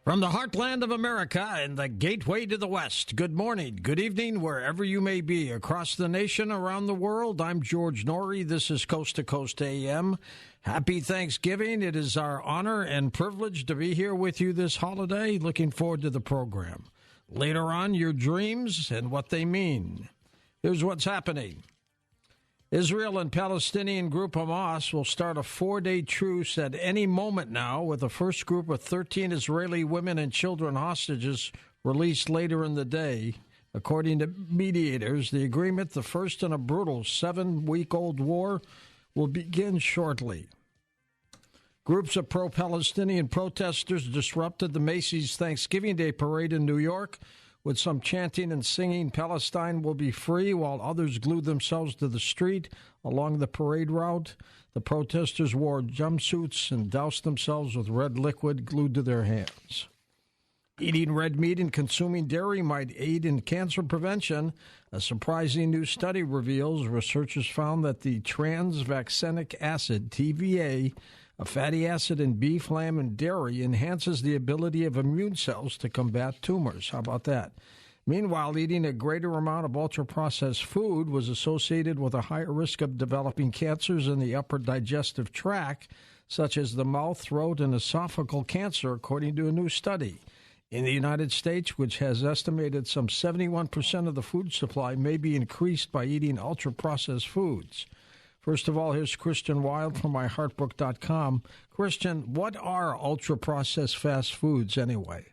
From the heartland of America and the gateway to the West, good morning, good evening, wherever you may be, across the nation, around the world. I'm George Norrie. This is Coast to Coast AM. Happy Thanksgiving. It is our honor and privilege to be here with you this holiday. Looking forward to the program. Later on, your dreams and what they mean. Here's what's happening. Israel and Palestinian group Hamas will start a 4-day truce at any moment now, with the first group of 13 Israeli women and children hostages released later in the day. According to mediators, the agreement, the first in a brutal 7-week-old war, will begin shortly. Groups of pro-Palestinian protesters disrupted the Macy's Thanksgiving Day parade in New York, with some chanting and singing Palestine will be free, while others glued themselves to the street along the parade route. The protesters wore jumpsuits and doused themselves with red liquid glued to their hands. Eating red meat and consuming dairy might aid in cancer prevention. A surprising new study reveals researchers found that the transvaccinic acid, TVA, a fatty acid in beef, lamb, and dairy, enhances the ability of immune cells to combat tumors. How about that? Meanwhile, eating a greater amount of ultra-processed food was associated with a higher risk of developing cancers in the upper digestive tract, such as the mouth, throat, and esophageal cancer, according to a new study. In the United States, which has estimated some 71% of the food supply may be increased by eating ultra-processed foods. First of all, here's Christian Wild from myheartbook.com. Christian, what are ultra-processed fast foods anyway?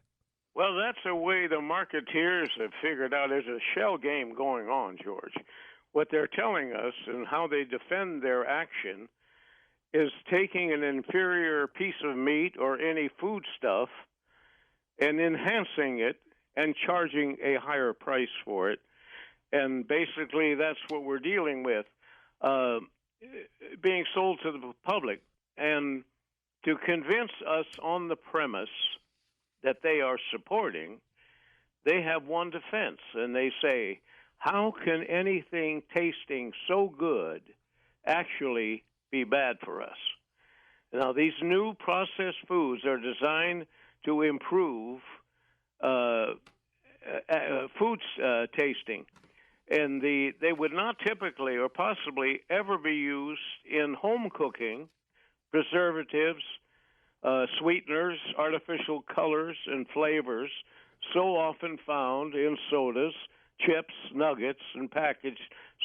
Well, that's a way the marketeers have figured out. There's a shell game going on, George. What they're telling us and how they defend their action is taking an inferior piece of meat or any foodstuff and enhancing it and charging a higher price for it. And basically, that's what we're dealing with. Being sold to the public, and to convince us on the premise that they are supporting, they have one defense, and they say, how can anything tasting so good actually be bad for us? Now, these new processed foods are designed to improve food tasting. And they would not typically or possibly ever be used in home cooking. Preservatives, sweeteners, artificial colors, and flavors so often found in sodas, chips, nuggets, and packaged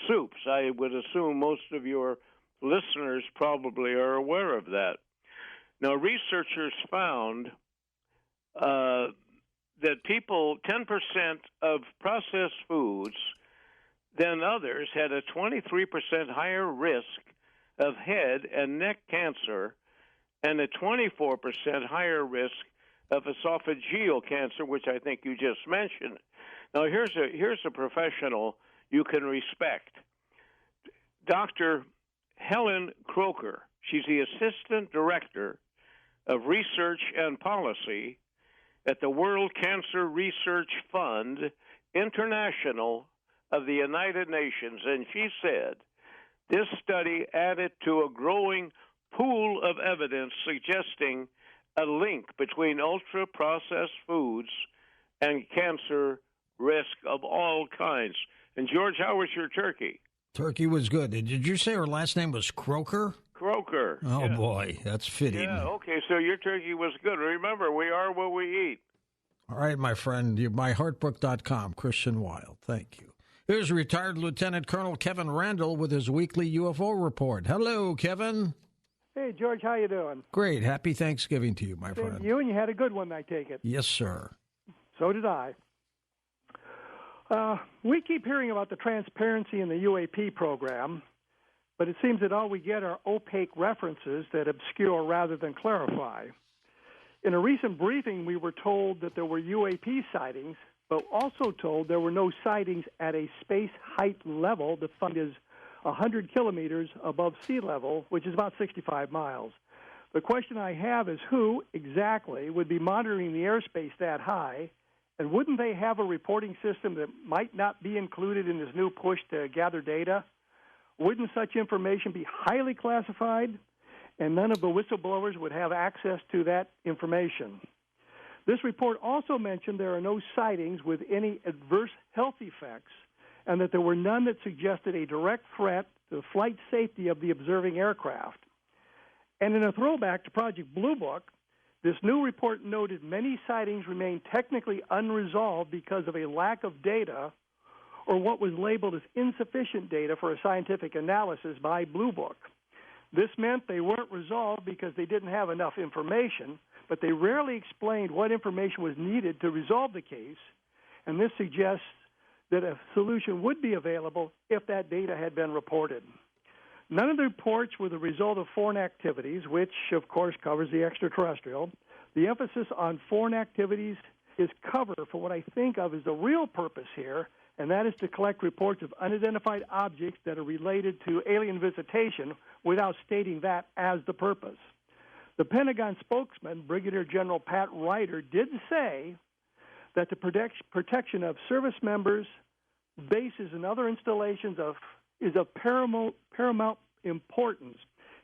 soups. I would assume most of your listeners probably are aware of that. Now, researchers found that 10% of processed foods than others had a 23% higher risk of head and neck cancer and a 24% higher risk of esophageal cancer, which I think you just mentioned. Now, here's a professional you can respect. Dr. Helen Croker. She's the Assistant Director of Research and Policy at the World Cancer Research Fund International of the United Nations, and she said this study added to a growing pool of evidence suggesting a link between ultra-processed foods and cancer risk of all kinds. And, George, how was your turkey? Turkey was good. Did you say her last name was Croker? Croker. Oh, yeah. Boy, that's fitting. Yeah, okay, so your turkey was good. Remember, we are what we eat. All right, my friend, myheartbook.com, Christian Wild. Thank you. Here's retired Lieutenant Colonel Kevin Randall with his weekly UFO report. Hello, Kevin. Hey, George, how you doing? Great. Happy Thanksgiving to you, my Same friend. to you, and you had a good one, I take it. Yes, sir. So did I. We keep hearing about the transparency in the UAP program, but it seems that all we get are opaque references that obscure rather than clarify. In a recent briefing, we were told that there were UAP sightings, but also told there were no sightings at a space height level defined as 100 kilometers above sea level, which is about 65 miles. The question I have is who exactly would be monitoring the airspace that high, and wouldn't they have a reporting system that might not be included in this new push to gather data? Wouldn't such information be highly classified, and none of the whistleblowers would have access to that information? This report also mentioned there are no sightings with any adverse health effects and that there were none that suggested a direct threat to the flight safety of the observing aircraft. And in a throwback to Project Blue Book, this new report noted many sightings remain technically unresolved because of a lack of data or what was labeled as insufficient data for a scientific analysis by Blue Book. This meant they weren't resolved because they didn't have enough information, but they rarely explained what information was needed to resolve the case, and this suggests that a solution would be available if that data had been reported. None of the reports were the result of foreign activities, which, of course, covers the extraterrestrial. The emphasis on foreign activities is cover for what I think of as the real purpose here, and that is to collect reports of unidentified objects that are related to alien visitation without stating that as the purpose. The Pentagon spokesman, Brigadier General Pat Ryder, did say that the protection of service members, bases, and other installations is of paramount importance.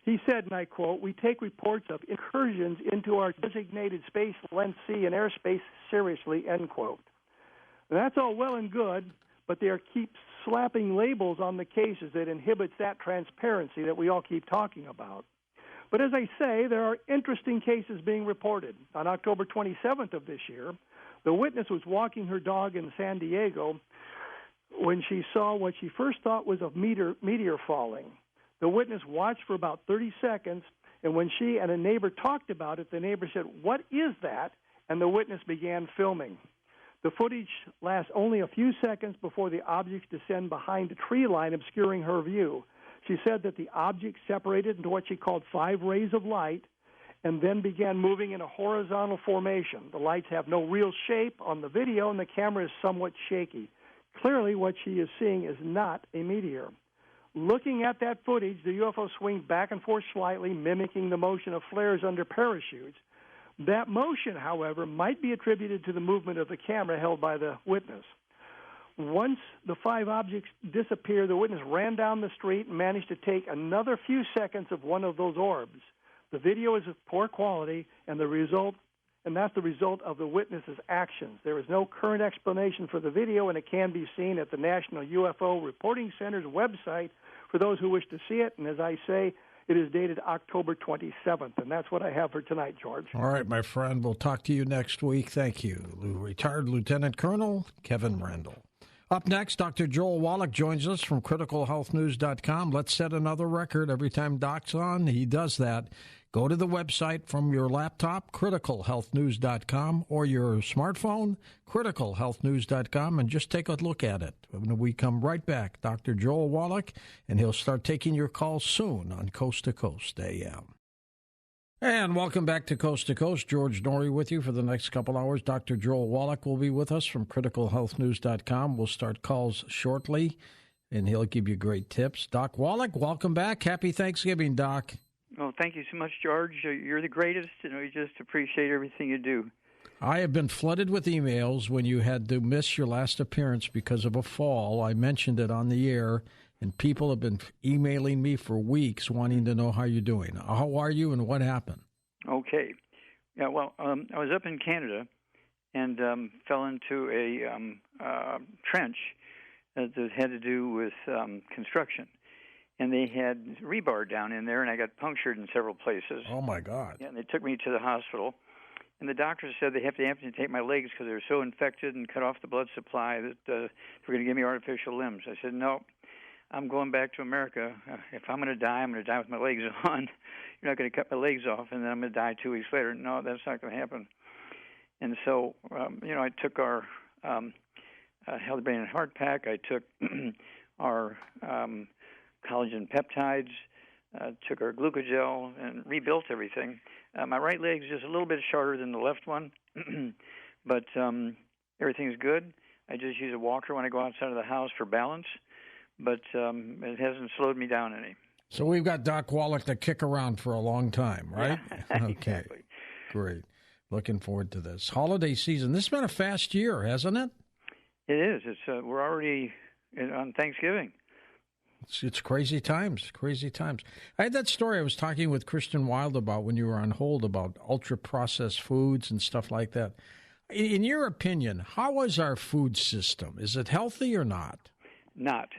He said, and I quote, "We take reports of incursions into our designated space, land, sea, and airspace seriously," end quote. And that's all well and good, but they keep slapping labels on the cases that inhibits that transparency that we all keep talking about. But as I say, there are interesting cases being reported. On October 27th of this year, the witness was walking her dog in San Diego when she saw what she first thought was a meteor falling. The witness watched for about 30 seconds, and when she and a neighbor talked about it, the neighbor said, "What is that?" And the witness began filming. The footage lasts only a few seconds before the objects descend behind a tree line obscuring her view. She said that the objects separated into what she called 5 rays of light and then began moving in a horizontal formation. The lights have no real shape on the video, and the camera is somewhat shaky. Clearly, what she is seeing is not a meteor. Looking at that footage, the UFO swings back and forth slightly, mimicking the motion of flares under parachutes. That motion, however, might be attributed to the movement of the camera held by the witness. Once the 5 objects disappeared, the witness ran down the street and managed to take another few seconds of one of those orbs. The video is of poor quality, and that's the result of the witness's actions. There is no current explanation for the video, and it can be seen at the National UFO Reporting Center's website for those who wish to see it. And as I say, it is dated October 27th, and that's what I have for tonight, George. All right, my friend. We'll talk to you next week. Thank you. Retired Lieutenant Colonel Kevin Randall. Up next, Dr. Joel Wallach joins us from criticalhealthnews.com. Let's set another record. Every time Doc's on, he does that. Go to the website from your laptop, criticalhealthnews.com, or your smartphone, criticalhealthnews.com, and just take a look at it. When we come right back, Dr. Joel Wallach, and he'll start taking your calls soon on Coast to Coast AM. And welcome back to Coast. George Norrie with you for the next couple hours. Dr. Joel Wallach will be with us from criticalhealthnews.com. We'll start calls shortly, and he'll give you great tips. Doc Wallach, welcome back. Happy Thanksgiving, Doc. Oh, thank you so much, George. You're the greatest, and we just appreciate everything you do. I have been flooded with emails when you had to miss your last appearance because of a fall. I mentioned it on the air, and people have been emailing me for weeks wanting to know how you're doing. How are you, and what happened? Okay. Yeah, well, I was up in Canada and fell into a trench that had to do with construction. And they had rebar down in there, and I got punctured in several places. Oh, my God. Yeah, and they took me to the hospital. And the doctors said they have to amputate my legs because they're so infected and cut off the blood supply that they're going to give me artificial limbs. I said, no, I'm going back to America. If I'm going to die, I'm going to die with my legs on. You're not going to cut my legs off, and then I'm going to die 2 weeks later. No, that's not going to happen. And so, I took our healthy brain and heart pack. I took our collagen peptides, took our glucogel, and rebuilt everything. My right leg is just a little bit shorter than the left one, but everything's good. I just use a walker when I go outside of the house for balance, but it hasn't slowed me down any. So we've got Doc Wallach to kick around for a long time, right? Yeah, okay, exactly. Great. Looking forward to this. Holiday season. This has been a fast year, hasn't it? It is. We're already on Thanksgiving. It's crazy times, crazy times. I had that story I was talking with Christian Wild about when you were on hold about ultra-processed foods and stuff like that. In your opinion, how is our food system? Is it healthy or not? Not.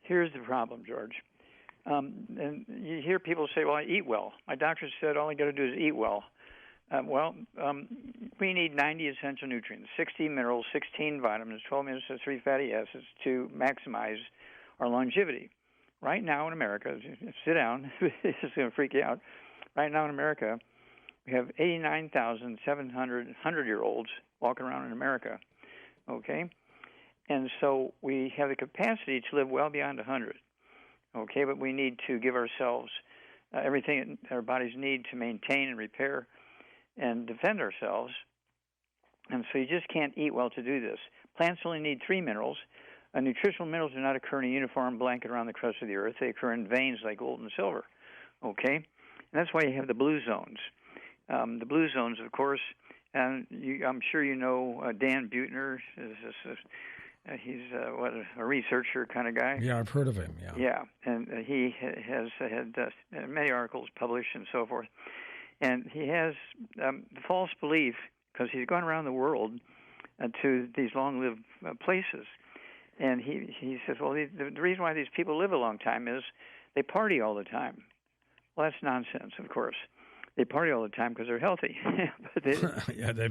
Here's the problem, George. And you hear people say, well, I eat well. My doctor said all I got to do is eat well. We need 90 essential nutrients, 60 minerals, 16 vitamins, 12 minutes of 3 fatty acids to maximize our longevity. Right now in America, sit down, this is going to freak you out. Right now in America, we have 89,700 100-year-olds walking around in America, okay? And so we have the capacity to live well beyond 100, okay? But we need to give ourselves everything our bodies need to maintain and repair and defend ourselves. And so you just can't eat well to do this. Plants only need 3 minerals. Nutritional minerals do not occur in a uniform blanket around the crust of the earth. They occur in veins like gold and silver, okay? And that's why you have the blue zones. The blue zones, of course, and I'm sure you know Dan Buettner. He's a researcher kind of guy. Yeah, I've heard of him, yeah. Yeah, and he has had many articles published and so forth. And he has the false belief, because he's gone around the world to these long-lived places. And he says, well, the reason why these people live a long time is they party all the time. Well, that's nonsense, of course. They party all the time because they're healthy. But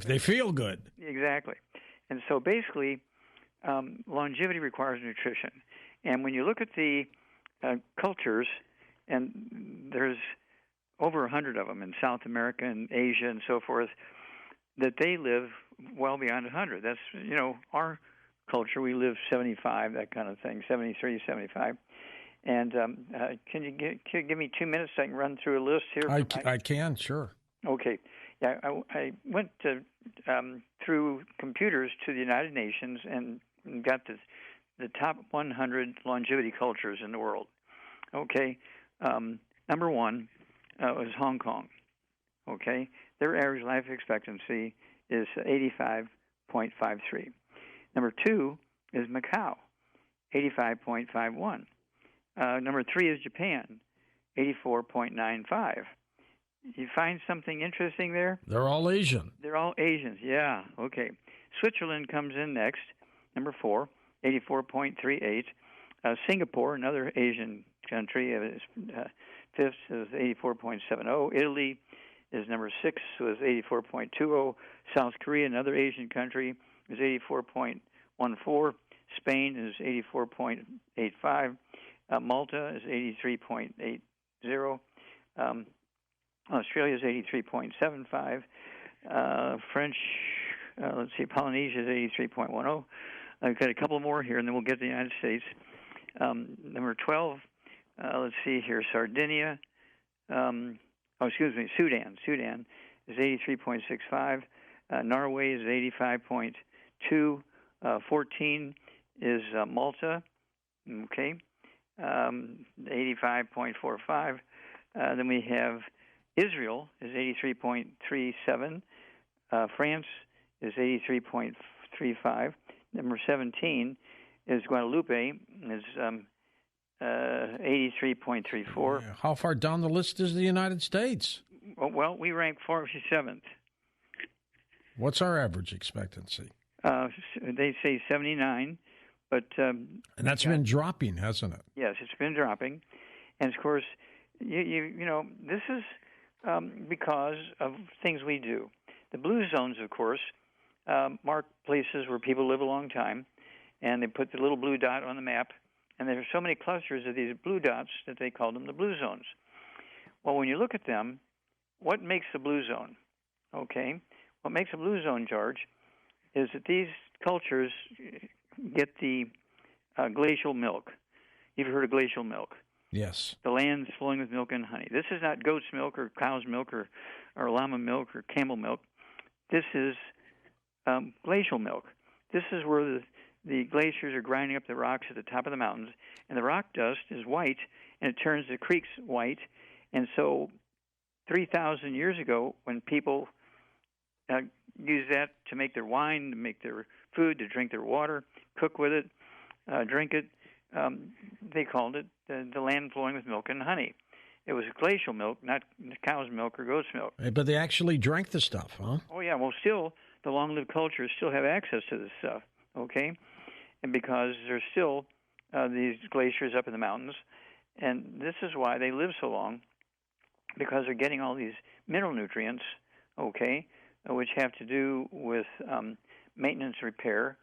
they feel good. Exactly. And so basically, longevity requires nutrition. And when you look at the cultures, and there's over 100 of them in South America and Asia and so forth, that they live well beyond 100. That's, our culture, we live 75, that kind of thing, 73, 75. And can you give me 2 minutes so I can run through a list here? I can, sure. Okay. Yeah, I went through computers to the United Nations and got the top 100 longevity cultures in the world. Okay. Number one was Hong Kong. Okay. Their average life expectancy is 85.53. Number 2 is Macau, 85.51. Number 3 is Japan, 84.95. You find something interesting there? They're all Asian. They're all Asians, yeah. Okay. Switzerland comes in next, number 4, 84.38. Singapore, another Asian country, is fifth, is 84.70. Italy is number 6, was 84.20. South Korea, another Asian country, is 84.14. Spain is 84.85. Malta is 83.80. Australia is 83.75. French, Polynesia is 83.10. I've got a couple more here, and then we'll get to the United States. Number 12, Sardinia. Sudan. Sudan is 83.65. Norway is 85.2. 14 is Malta. Okay. 85.45. Then we have Israel is 83.37. France is 83.35. Number 17 is Guadalupe, is 83.34. Yeah. How far down the list is the United States? Well, we rank 47th. What's our average expectancy? They say 79, but... and that's been dropping, hasn't it? Yes, it's been dropping. And, of course, this is because of things we do. The blue zones, of course, mark places where people live a long time, and they put the little blue dot on the map, and there are so many clusters of these blue dots that they call them the blue zones. Well, when you look at them, what makes the blue zone? Okay, what makes a blue zone, George, is that these cultures get the glacial milk. You've heard of glacial milk. Yes. The land's flowing with milk and honey. This is not goat's milk or cow's milk or llama milk or camel milk. This is glacial milk. This is where the glaciers are grinding up the rocks at the top of the mountains, and the rock dust is white, and it turns the creeks white. And so 3,000 years ago, when people used that to make their wine, to make their food, to drink their water, cook with it, drink it, they called it the land flowing with milk and honey. It was glacial milk, not cow's milk or goat's milk. But they actually drank the stuff, huh? Oh, yeah. Well, still, the long-lived cultures still have access to this stuff, okay? And because there's still these glaciers up in the mountains, and this is why they live so long, because they're getting all these mineral nutrients, okay, which have to do with maintenance repair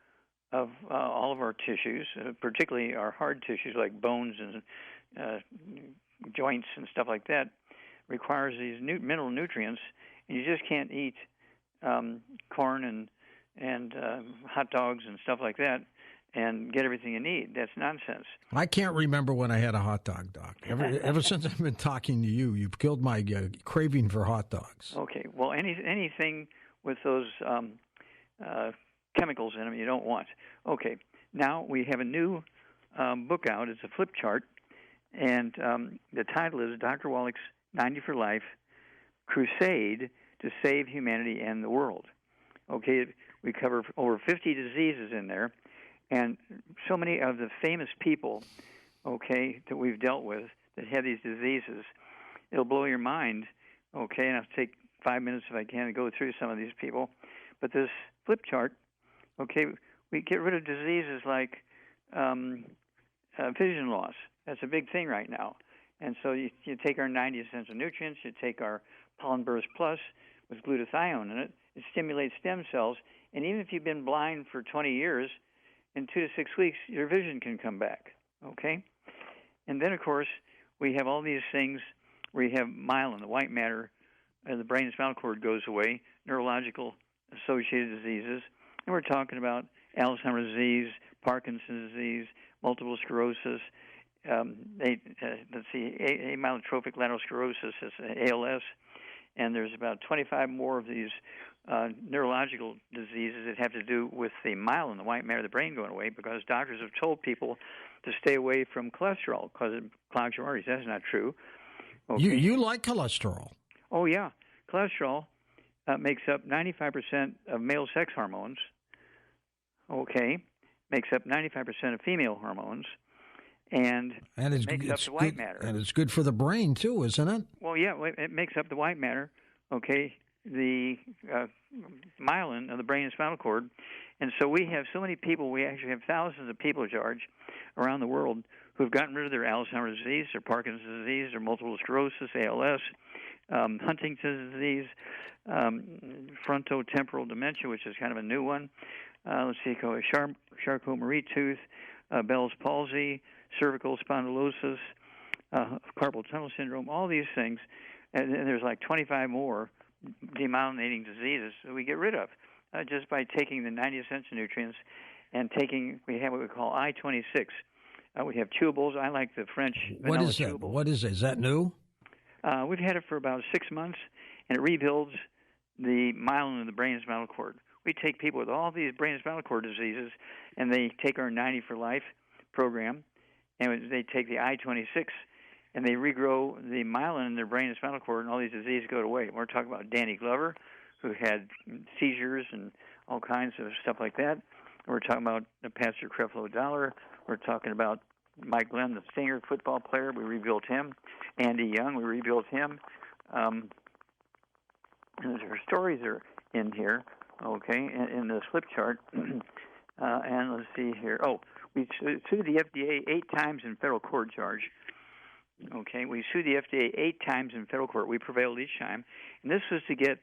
of all of our tissues, particularly our hard tissues like bones and joints and stuff like that, requires these mineral nutrients, and you just can't eat corn and hot dogs and stuff like that and get everything you need. That's nonsense. I can't remember when I had a hot dog, Doc. Ever since I've been talking to you, you've killed my craving for hot dogs. Okay. Well, anything with those chemicals in them you don't want. Okay. Now we have a new book out. It's a flip chart, and the title is Dr. Wallach's 90 for Life Crusade to Save Humanity and the World. Okay. We cover over 50 diseases in there. And so many of the famous people, okay, that we've dealt with that have these diseases, it'll blow your mind, okay, and I'll take 5 minutes if I can to go through some of these people. But this flip chart, okay, we get rid of diseases like vision loss. That's a big thing right now. And so you take our 90 essential nutrients, you take our Pollen Burst Plus with glutathione in it, it stimulates stem cells, and even if you've been blind for 20 years, in 2 to 6 weeks, your vision can come back, okay? And then, of course, we have all these things where you have myelin, the white matter, the brain and spinal cord goes away, neurological associated diseases, and we're talking about Alzheimer's disease, Parkinson's disease, multiple sclerosis, amyotrophic lateral sclerosis, is ALS, and there's about 25 more of these neurological diseases that have to do with the myelin, the white matter of the brain going away, because doctors have told people to stay away from cholesterol because it clogs your arteries. That's not true. Okay. You like cholesterol? Oh, yeah. Cholesterol makes up 95% of male sex hormones, okay, makes up 95% of female hormones, and it makes up the white matter. And it's good for the brain, too, isn't it? Well, yeah, it makes up the white matter, okay, the myelin of the brain and spinal cord. And so we have so many people, we actually have thousands of people, George, around the world who have gotten rid of their Alzheimer's disease, their Parkinson's disease, their multiple sclerosis, ALS, Huntington's disease, frontotemporal dementia, which is kind of a new one. Let's see, Charcot-Marie-Tooth, Bell's palsy, cervical spondylosis, carpal tunnel syndrome, all these things. And there's like 25 more demyelinating diseases that we get rid of just by taking the 90 essential nutrients and we have what we call I-26. We have chewables. I like the French vanilla chewable. What is it? Is that new? We've had it for about 6 months, and it rebuilds the myelin of the brain and spinal cord. We take people with all these brain and spinal cord diseases, and they take our 90 for Life program, and they take the I-26, and they regrow the myelin in their brain and spinal cord, and all these diseases go away. We're talking about Danny Glover, who had seizures and all kinds of stuff like that. We're talking about Pastor Creflo Dollar. We're talking about Mike Glenn, the singer, football player. We rebuilt him. Andy Young, we rebuilt him. And their stories are in here, okay, in the flip chart. And let's see here. Oh, we sued the FDA 8 times in federal court, George. Okay, we sued the FDA 8 times in federal court. We prevailed each time. And this was to get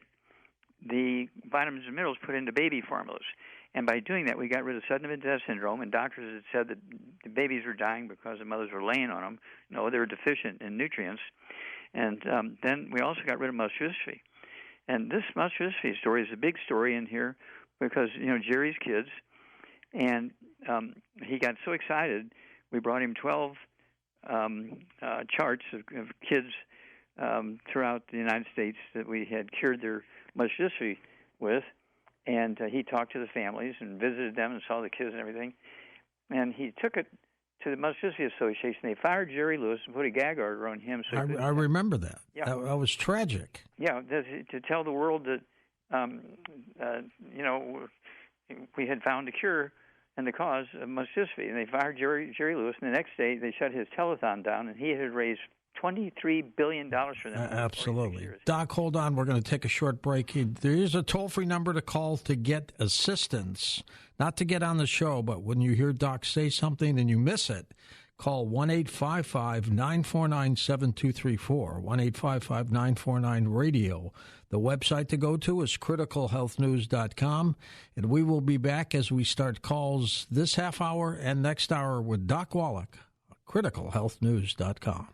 the vitamins and minerals put into baby formulas. And by doing that, we got rid of sudden infant death syndrome, and doctors had said that the babies were dying because the mothers were laying on them. No, they were deficient in nutrients. And then we also got rid of muscular dystrophy. And this muscular dystrophy story is a big story in here because, Jerry's kids, and he got so excited, we brought him 12 charts of kids throughout the United States that we had cured their muscular dystrophy with. And he talked to the families and visited them and saw the kids and everything. And he took it to the Muscular Dystrophy Association. They fired Jerry Lewis and put a gag order on him. So I remember that. Yeah. That was tragic. Yeah, to tell the world that, we had found a cure and the cause of musculosis. And they fired Jerry Lewis, and the next day they shut his telethon down, and he had raised $23 billion for them. Absolutely. Doc, hold on. We're going to take a short break. There is a toll-free number to call to get assistance, not to get on the show, but when you hear Doc say something and you miss it, call 1-855-949-7234, 1-855-949-RADIO. The website to go to is criticalhealthnews.com, and we will be back as we start calls this half hour and next hour with Doc Wallach, criticalhealthnews.com.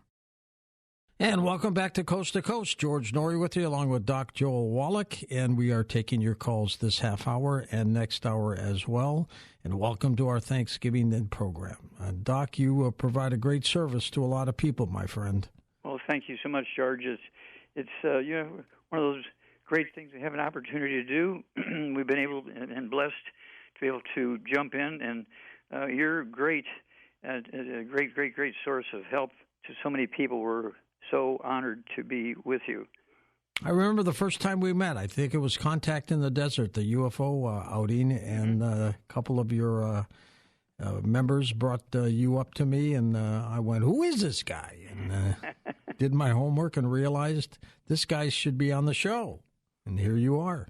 And welcome back to Coast. George Norrie with you, along with Doc Joel Wallach, and we are taking your calls this half hour and next hour as well. And welcome to our Thanksgiving program. Doc, you provide a great service to a lot of people, my friend. Well, thank you so much, George. It's one of those great things we have an opportunity to do. We've been able and blessed to be able to jump in, and you're a great source of help to so many people. We're so honored to be with you. I remember the first time we met. I think it was Contact in the Desert, the UFO outing, and a couple of your members brought you up to me, and I went, "Who is this guy?" And did my homework and realized this guy should be on the show. And here you are.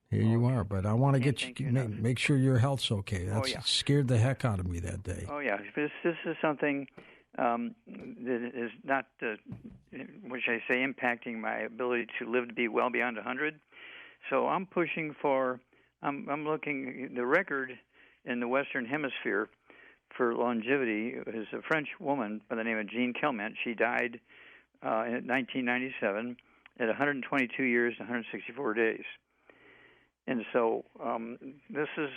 You are. But I want to get you make sure your health's okay. That scared the heck out of me that day. Oh, yeah. This is something that is not, which I say, impacting my ability to live to be well beyond 100. So I'm pushing for, I'm looking, the record in the Western Hemisphere for longevity is a French woman by the name of Jean Kelment. She died in 1997 at 122 years and 164 days. And so this is,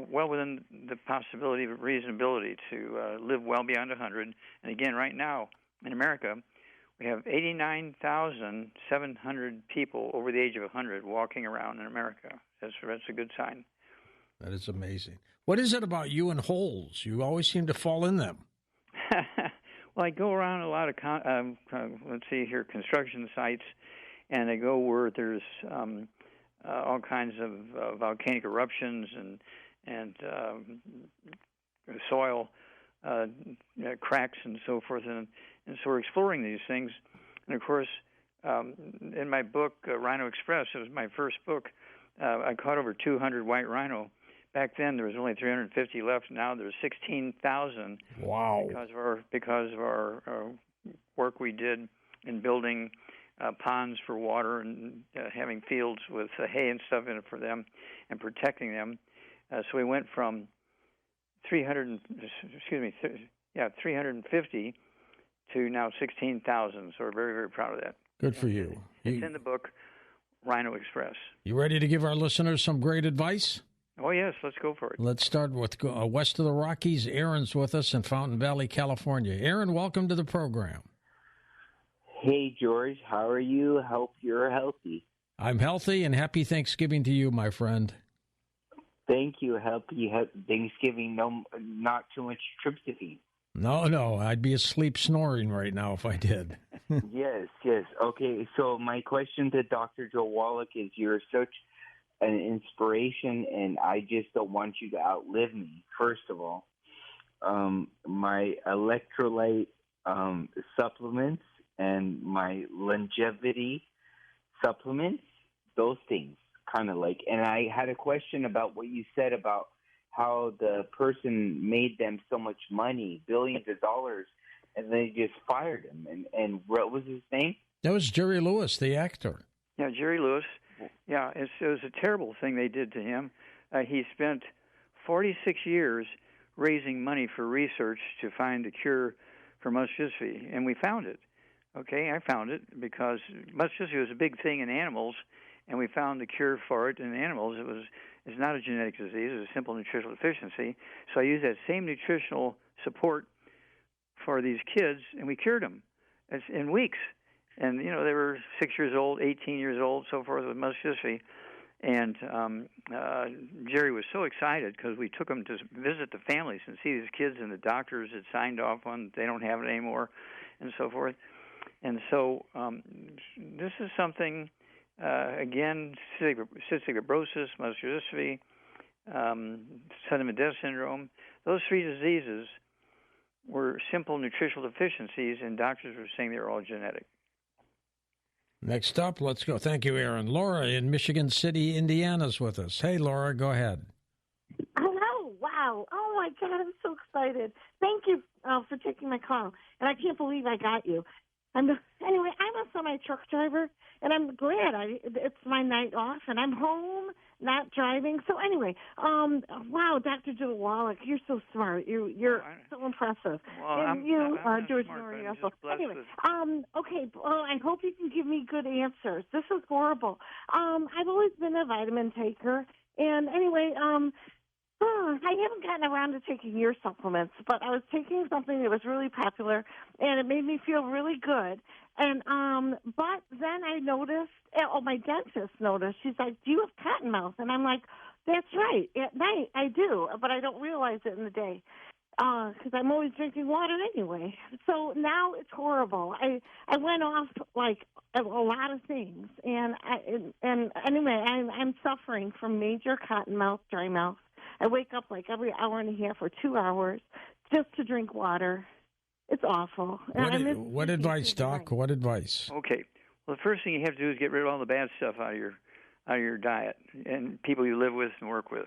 well within the possibility of reasonability to live well beyond 100. And again, right now in America, we have 89,700 people over the age of 100 walking around in America. That's a good sign. That is amazing. What is it about you and holes? You always seem to fall in them. Well, I go around a lot of, construction sites, and I go where there's all kinds of volcanic eruptions and soil cracks and so forth, and so we're exploring these things. And of course, in my book, Rhino Express, it was my first book. I caught over 200 white rhino. Back then, there was only 350 left. Now there's 16,000. Wow! Because of our work we did in building ponds for water and having fields with hay and stuff in it for them and protecting them. So we went from 350 to now 16,000. So we're very, very proud of that. Good for you. It's in the book, Rhino Express. You ready to give our listeners some great advice? Oh, yes. Let's go for it. Let's start with west of the Rockies. Aaron's with us in Fountain Valley, California. Aaron, welcome to the program. Hey, George. How are you? Hope you're healthy. I'm healthy, and happy Thanksgiving to you, my friend. Thank you. Happy Thanksgiving. No, not too much tryptophan. No. I'd be asleep snoring right now if I did. Yes. Okay, so my question to Dr. Joe Wallach is, you're such an inspiration, and I just don't want you to outlive me, first of all. My electrolyte supplements and my longevity supplements, those things, kind of like. And I had a question about what you said about how the person made them so much money, billions of dollars, and they just fired him. And what was his name? That was Jerry Lewis, the actor. Yeah, Jerry Lewis. Yeah, it was a terrible thing they did to him. He spent 46 years raising money for research to find a cure for muscular dystrophy, and we found it. Okay, I found it because muscular dystrophy was a big thing in animals, and we found the cure for it in animals. It's not a genetic disease; it's a simple nutritional deficiency. So I used that same nutritional support for these kids, and we cured them in weeks. And, they were 6 years old, 18 years old, so forth, with muscular dystrophy. And Jerry was so excited because we took him to visit the families and see these kids, and the doctors had signed off on they don't have it anymore and so forth. And so this is something, again, cystic fibrosis, muscular dystrophy, sudden death syndrome. Those 3 diseases were simple nutritional deficiencies, and doctors were saying they were all genetic. Next up, let's go. Thank you, Aaron. Laura in Michigan City, Indiana is with us. Hey, Laura, go ahead. Hello. Wow. Oh, my God. I'm so excited. Thank you for taking my call. And I can't believe I got you. Anyway, I'm a semi-truck driver, and I'm glad it's my night off, and I'm home, not driving. So anyway, wow, Dr. Joe Wallach, you're so smart. You're so impressive. Well, and you, George smart, Norrie, I'm also. just blessed Anyway, with... okay, well, I hope you can give me good answers. This is horrible. I've always been a vitamin taker, and anyway, I haven't gotten around to taking your supplements, but I was taking something that was really popular, and it made me feel really good. And but then I noticed, my dentist noticed. She's like, "Do you have cotton mouth?" And I'm like, "That's right. At night I do, but I don't realize it in the day because I'm always drinking water anyway." So now it's horrible. I went off like a lot of things, and anyway, I'm suffering from major cotton mouth, dry mouth. I wake up like every hour and a half or 2 hours just to drink water. It's awful. What advice, Doc? What advice? Okay. Well, the first thing you have to do is get rid of all the bad stuff out of your diet and people you live with and work with.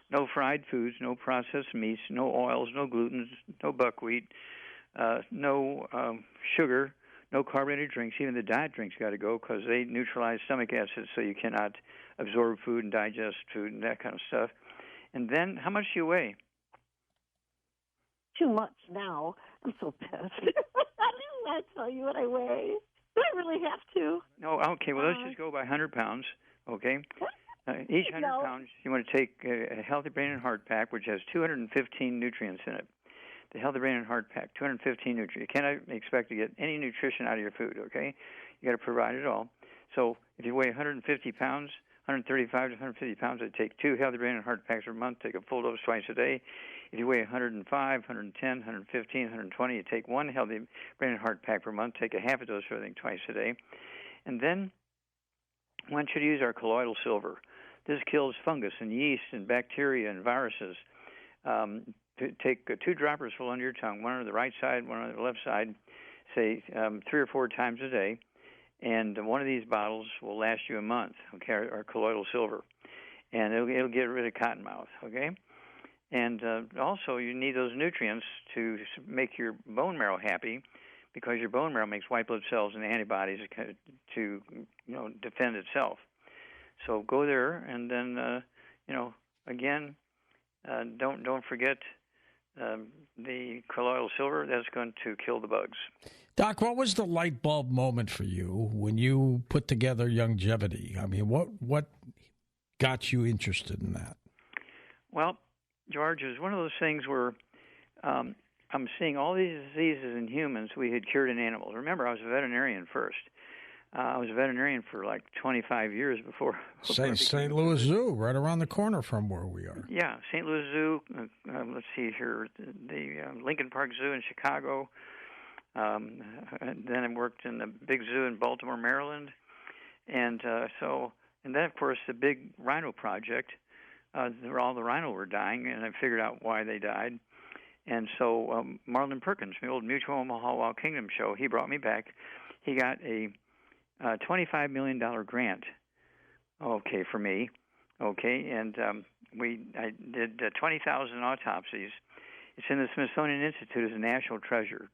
No fried foods, no processed meats, no oils, no gluten, no buckwheat, no sugar, no carbonated drinks. Even the diet drinks got to go because they neutralize stomach acid, so you cannot absorb food and digest food and that kind of stuff. And then, how much do you weigh? Too much now. I'm so pissed. I didn't want to tell you what I weigh. Do I really have to? No, okay. Well, let's just go by 100 pounds, okay? Each 100 pounds, you want to take a Healthy Brain and Heart Pack, which has 215 nutrients in it. The Healthy Brain and Heart Pack, 215 nutrients. You cannot expect to get any nutrition out of your food, okay? You got to provide it all. So if you weigh 150 pounds, 135 to 150 pounds, I'd take 2 Healthy Brain and Heart Packs per month, take a full dose twice a day. If you weigh 105, 110, 115, 120, you take 1 Healthy Brain and Heart Pack per month, take a half a dose of everything twice a day. And then one should use our colloidal silver. This kills fungus and yeast and bacteria and viruses. Take 2 droppers full under your tongue, one on the right side, one on the left side, say 3 or 4 times a day. And one of these bottles will last you a month, okay, our colloidal silver. And it'll get rid of cottonmouth, okay? And also you need those nutrients to make your bone marrow happy because your bone marrow makes white blood cells and antibodies to defend itself. So go there and then, again, don't forget the colloidal silver. That's going to kill the bugs. Doc, what was the light bulb moment for you when you put together Longevity? I mean, what got you interested in that? Well, George, it was one of those things where I'm seeing all these diseases in humans we had cured in animals. Remember, I was a veterinarian first. I was a veterinarian for like 25 years before. St. Louis Zoo, right around the corner from where we are. Yeah, St. Louis Zoo. Let's see here, the Lincoln Park Zoo in Chicago. And then I worked in the big zoo in Baltimore, Maryland. And then, of course, the big rhino project. All the rhino were dying, and I figured out why they died. And so Marlon Perkins, from the old Mutual Omaha Wild Kingdom show, he brought me back. He got a $25 million grant, okay, for me, okay, and I did 20,000 autopsies. It's in the Smithsonian Institute as a national treasure,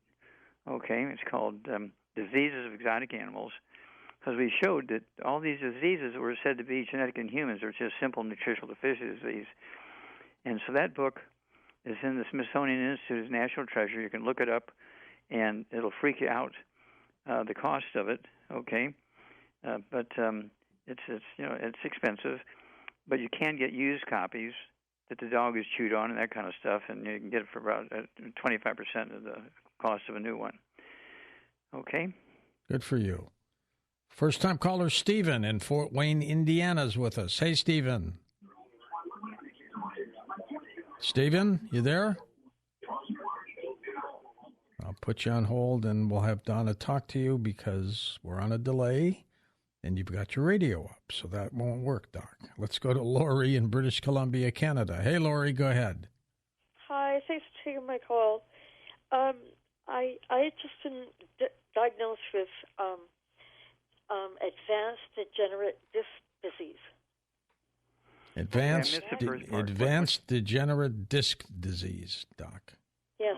okay. It's called Diseases of Exotic Animals, because we showed that all these diseases that were said to be genetic in humans are just simple nutritional deficiencies. And so that book is in the Smithsonian Institute as national treasure. You can look it up, and it'll freak you out, the cost of it. Okay, but it's expensive, but you can get used copies that the dog has chewed on and that kind of stuff, and you can get it for about 25% of the cost of a new one. Okay. Good for you. First-time caller Stephen in Fort Wayne, Indiana is with us. Hey, Stephen. Stephen, you there? I'll put you on hold, and we'll have Donna talk to you because we're on a delay. And you've got your radio up, so that won't work, Doc. Let's go to Lori in British Columbia, Canada. Hey, Lori, go ahead. Hi, thanks for taking my call. I just been diagnosed with advanced degenerate disc disease. Advanced degenerate disc disease, Doc. Yes.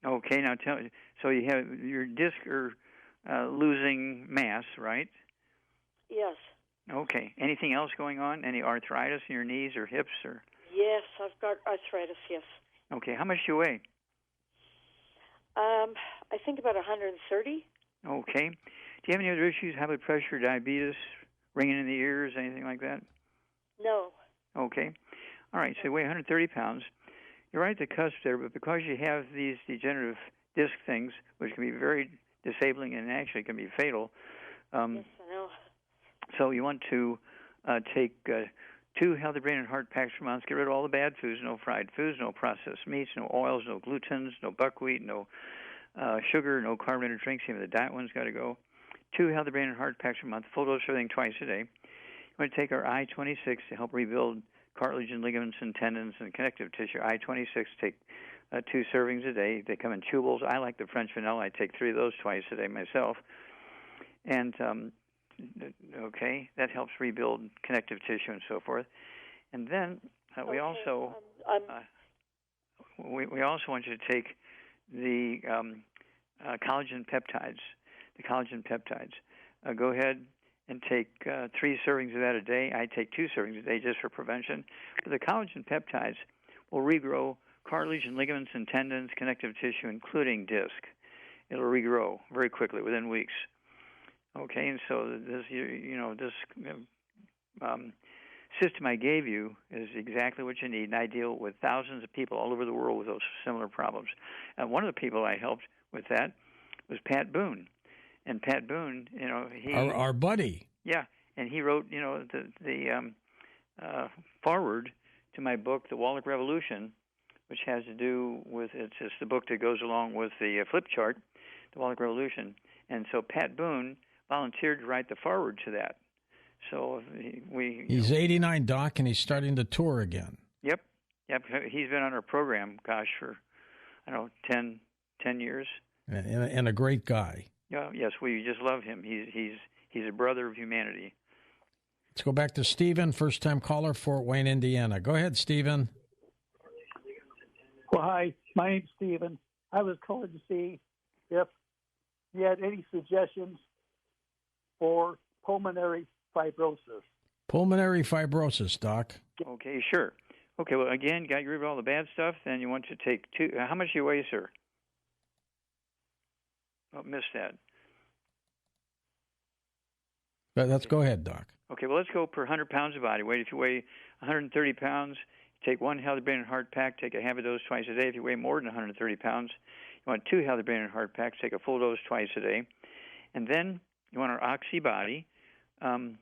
Okay, now tell me. So you have your disc are losing mass, right? Yes. Okay. Anything else going on? Any arthritis in your knees or hips or? Yes, I've got arthritis. Yes. Okay. How much do you weigh? I think about 130. Okay. Do you have any other issues? High blood pressure, diabetes, ringing in the ears, anything like that? No. Okay. All right. So you weigh 130 pounds. You're right at the cusp there, but because you have these degenerative disc things, which can be very disabling and actually can be fatal. Yes, I know. So you want to take 2 healthy brain and heart packs per month. Get rid of all the bad foods, no fried foods, no processed meats, no oils, no glutens, no buckwheat, no sugar, no carbonated drinks. Even the diet one's got to go. 2 healthy brain and heart packs per month, full dose of everything twice a day. You want to take our I-26 to help rebuild cartilage and ligaments and tendons and connective tissue. I-26, take 2 servings a day. They come in chewables. I like the French vanilla. I take 3 of those twice a day myself. And okay, that helps rebuild connective tissue and so forth. And then we also we also want you to take the collagen peptides. The collagen peptides. Go ahead and take 3 servings of that a day. I take 2 servings a day just for prevention. But the collagen peptides will regrow cartilage and ligaments and tendons, connective tissue, including disc. It'll regrow very quickly within weeks. Okay, and so this, this system I gave you is exactly what you need, and I deal with thousands of people all over the world with those similar problems. One of the people I helped with that was Pat Boone, and Pat Boone, he our buddy. Yeah, and he wrote, the foreword to my book, The Wallach Revolution, which has to do with it's the book that goes along with the flip chart, The Wallach Revolution, and so Pat Boone volunteered to write the foreword to that. So he's 89, Doc, and he's starting to tour again. Yep. He's been on our program, for 10 years. And a great guy. Yeah. Yes, we just love him. He's a brother of humanity. Let's go back to Stephen, first-time caller, Fort Wayne, Indiana. Go ahead, Stephen. Well, hi. My name's Stephen. I was calling to see if you had any suggestions for pulmonary fibrosis. Pulmonary fibrosis, Doc. Okay, sure. Okay, well, again, got rid of all the bad stuff. Then you want to take 2. How much do you weigh, sir? Oh, missed that. Let's go ahead, Doc. Okay, well, let's go per 100 pounds of body weight. If you weigh 130 pounds, take 1 healthy brain and heart pack. Take a half a dose twice a day. If you weigh more than 130 pounds, you want 2 healthy brain and heart packs. Take a full dose twice a day. And then you want our Oxy Body. You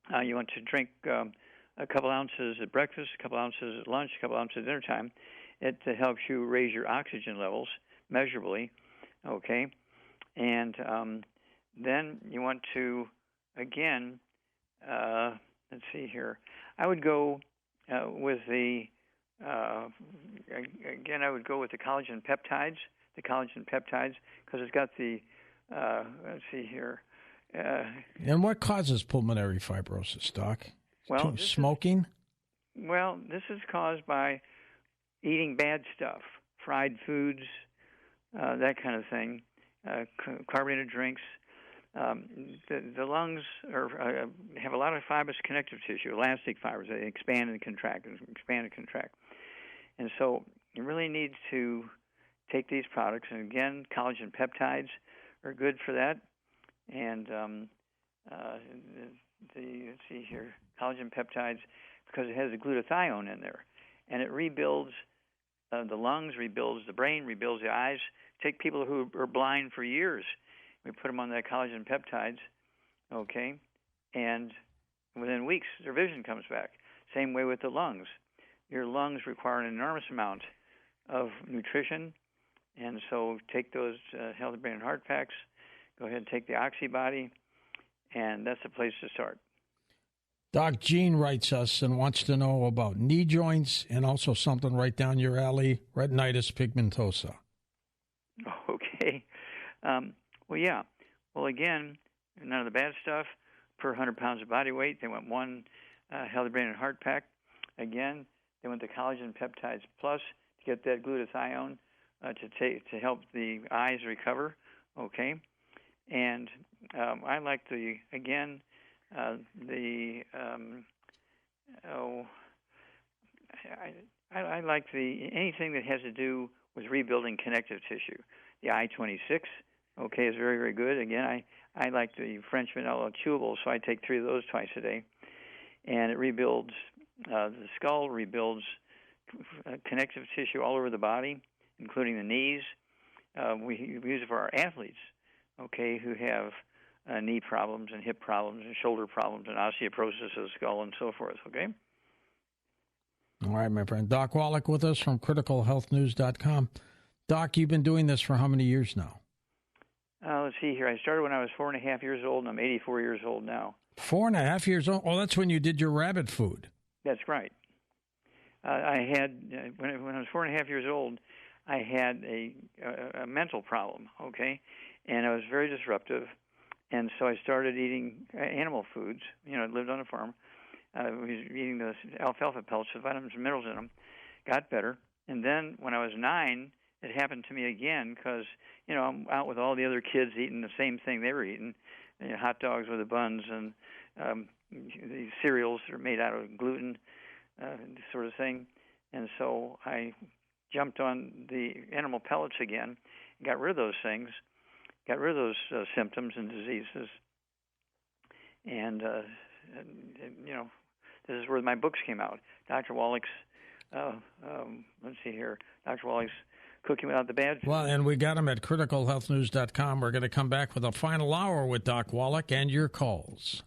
want to drink a couple ounces at breakfast, a couple ounces at lunch, a couple ounces at dinner time. It helps you raise your oxygen levels measurably, okay? And then you want to, again, let's see here. I would go with the, again, I would go with the collagen peptides, because it's got the, let's see here. And what causes pulmonary fibrosis, Doc? Well, smoking? This is caused by eating bad stuff, fried foods, that kind of thing, carbonated drinks. The lungs have a lot of fibrous connective tissue, elastic fibers. They expand and contract, and so you really need to take these products. And again, collagen peptides are good for that. And let's see here, collagen peptides, because it has a glutathione in there, and it rebuilds the lungs, rebuilds the brain, rebuilds the eyes. Take people who are blind for years, we put them on that collagen peptides, okay, and within weeks their vision comes back. Same way with the lungs. Your lungs require an enormous amount of nutrition, and so take those healthy brain and heart packs. Go ahead and take the Oxy Body, and that's the place to start. Doc Gene writes us and wants to know about knee joints and also something right down your alley, retinitis pigmentosa. Okay. Well, yeah. Well, again, none of the bad stuff. Per 100 pounds of body weight, they went one Healthy Brain and Heart Pack. Again, they went to collagen peptides plus to get that glutathione to help the eyes recover. Okay. And I like I like anything that has to do with rebuilding connective tissue. The I-26, okay, is very, very good. Again, I like the French vanilla chewable, so I take 3 of those twice a day. And it rebuilds the skull, rebuilds connective tissue all over the body, including the knees. We use it for our athletes, okay, who have knee problems and hip problems and shoulder problems and osteoporosis of the skull and so forth, okay? All right, my friend. Doc Wallach with us from criticalhealthnews.com. Doc, you've been doing this for how many years now? Let's see here. I started when I was 4.5 years old, and I'm 84 years old now. 4.5 years old? Oh, that's when you did your rabbit food. That's right. I had, when I was 4.5 years old, I had a mental problem, okay? And I was very disruptive. And so I started eating animal foods. You know, I lived on a farm. I was eating the alfalfa pellets with vitamins and minerals in them. Got better. And then when I was 9, it happened to me again because, you know, I'm out with all the other kids eating the same thing they were eating, you know, hot dogs with the buns and these cereals that are made out of gluten, sort of thing. And so I jumped on the animal pellets again, got rid of those things, got rid of those symptoms and diseases. And, you know, this is where my books came out. Dr. Wallach's, let's see here, Dr. Wallach's Cooking Without the Bad Food. Well, and we got them at criticalhealthnews.com. We're going to come back with a final hour with Doc Wallach and your calls.